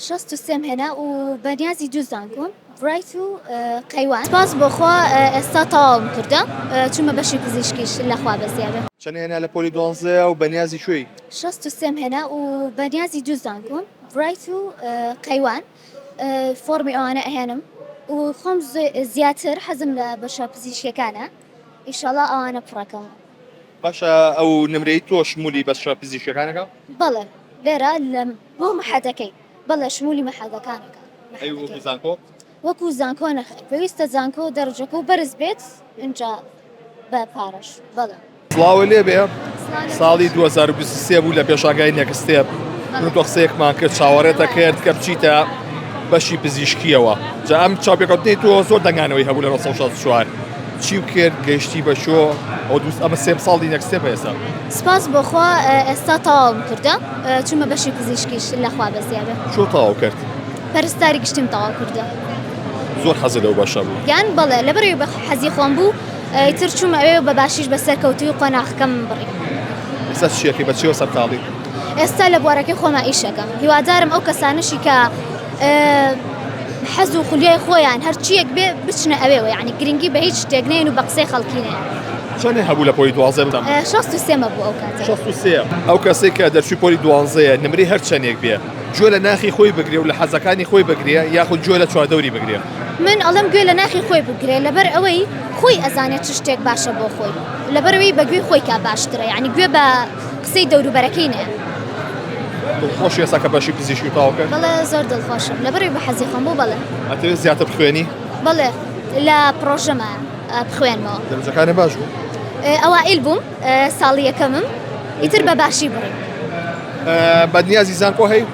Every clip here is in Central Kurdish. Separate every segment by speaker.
Speaker 1: شست و سێم هێنا و بەنیازی دووزانکۆم برایت و قەیوان سپاس بۆ خوا ئێستا تەواوم کردە چوومە بەشی پزیشکیش لەخوا بەزیابێ.
Speaker 2: چەند هێنا لە پۆلی 12 و بەنیازی شوێی؟
Speaker 1: شست و سێم هێنا و بەنیازی دووزانکۆم برایت و قەیوان فۆرمی ئەوانە ئەهێنم و خۆم زیاتر حەزم لە بەشە پزیشکەکانە ئیشەڵا ئەوانە پڕەکەم.
Speaker 2: باشە ئەو نمرەی تۆ شمولی بەشە پزیشکەکانەکە؟
Speaker 1: بەڵێ لێرە بۆ مەحەدەکەی بەڵێ شمولی مەحەدەکانەکە.
Speaker 2: ئەی وەکو زانکۆ؟
Speaker 1: وەکو زانکۆ نەخێت پێویستە زانکۆ دەرەجەکە و بەرز بێت اینجا بە پارەش. بەڵێ
Speaker 2: سڵاوە لێ بێ ساڵی 2023 بوو لە پێشاگای نێکستێب تۆ قسەیەکمان کرد چاوەڕێتە کرد کە بچیتە بەشی پزیشکیەوە جا ئەم چاپێکەوتنی تۆ زۆر دەنگانەوەی هەبوو لە 1964 چی کرد گەیشتی بە شۆ ئەمە سێم ساڵی نێکستێب ئێستا؟
Speaker 1: سپاس بۆ خوا ئێستا تەواوم کردە چوومە بەشی پزیشکیش لەخوا بەزیابێ.
Speaker 2: چۆ تەواو کرد؟
Speaker 1: پەرستاری گشتیم تەواو کردە.
Speaker 2: زۆر حەزت لەو بەشە بوو؟
Speaker 1: یان بەڵێ لەبەرەوەی بە حەزی خۆم بوو ئیتر چوومە ئەوێ بە باشیش بەسەر کەوتی و قۆناغەکەم بڕی.
Speaker 2: ئێستا چیەکەی بە چیەوە سەرتاڵی؟
Speaker 1: ئێستا لە بوارەکەی خۆمە ئیشەکەم هیوادارم ئەو کەسانشی کە حەز و خولیای خۆیان هەرچیەک بێ بچنە ئەوێەوە یعنی گرنگی بە هیچ شتێک نێن و بە قسەی خەڵکی نێن.
Speaker 2: چەندێ هەبوو لە پۆلی 12 بدەم؟
Speaker 1: 63 بوو ئەو کاتە.
Speaker 2: 63 ئەو کەسێک کە دەرچووی پۆلی 12 نمرەی هەر چەندێک بێ گوێ لە ناخی خۆی بگرێ و لە حەزەکانی خۆی بگرێ یاخود گوێ لە چواردەوری بگرێ؟
Speaker 1: من ئەڵم گوێ لە ناخی خۆی بگرێ لەبەر ئەوەی خۆی ئەزانێت چ شتێک باشە بۆ خۆی لەبەرەوەی بە گوێی خۆی کا باشترە یعنی گوێ بە قسەی دەوروبەرەکەی نێ.
Speaker 2: دڵخۆش ئێستا کە بەشی پزیشکی تاوا کرد؟
Speaker 1: بەڵێ زۆر دڵخۆشم لەبەرەوەی بە حەزی خۆم بوو. بەڵێ
Speaker 2: ئەتەوێت زیاتر بخوێنی؟
Speaker 1: بەڵێ لە پرۆژەمە بخوێنمەوە.
Speaker 2: دەرەجەکانت باش بوو؟
Speaker 1: ئەوائیل بووم ساڵی یەکەمم ئیتر بە باشی بڕیم.
Speaker 2: بەدنیازی زانکۆ هەی؟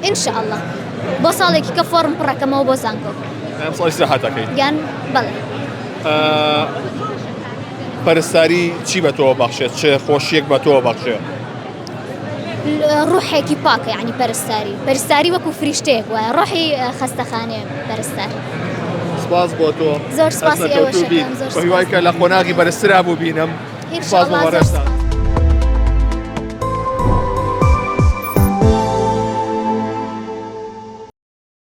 Speaker 1: ئینشاءالله بۆ ساڵێکی کە فۆرم پڕەکەمەوە بۆ زانکۆ.
Speaker 2: ئەم ساڵی سەرحەتەکەی؟
Speaker 1: یان بەڵێ.
Speaker 2: پەرستاری چی بە تۆ بەخشێت؟ چه خۆشیەک بە تۆ بەخشێت؟
Speaker 1: ڕوحێکی پاکە یعنی پەرستاری وەکو فریشتەیەک وایە ڕۆحی خەستەخانەیە پەرستاری.
Speaker 2: سپاس بۆ تۆ
Speaker 1: زۆر سپاسی ئێوەشەکەم زۆر
Speaker 2: بە هیوای کە لە قۆناغی بەرزترا بوو بینم.
Speaker 1: ئینشاءالله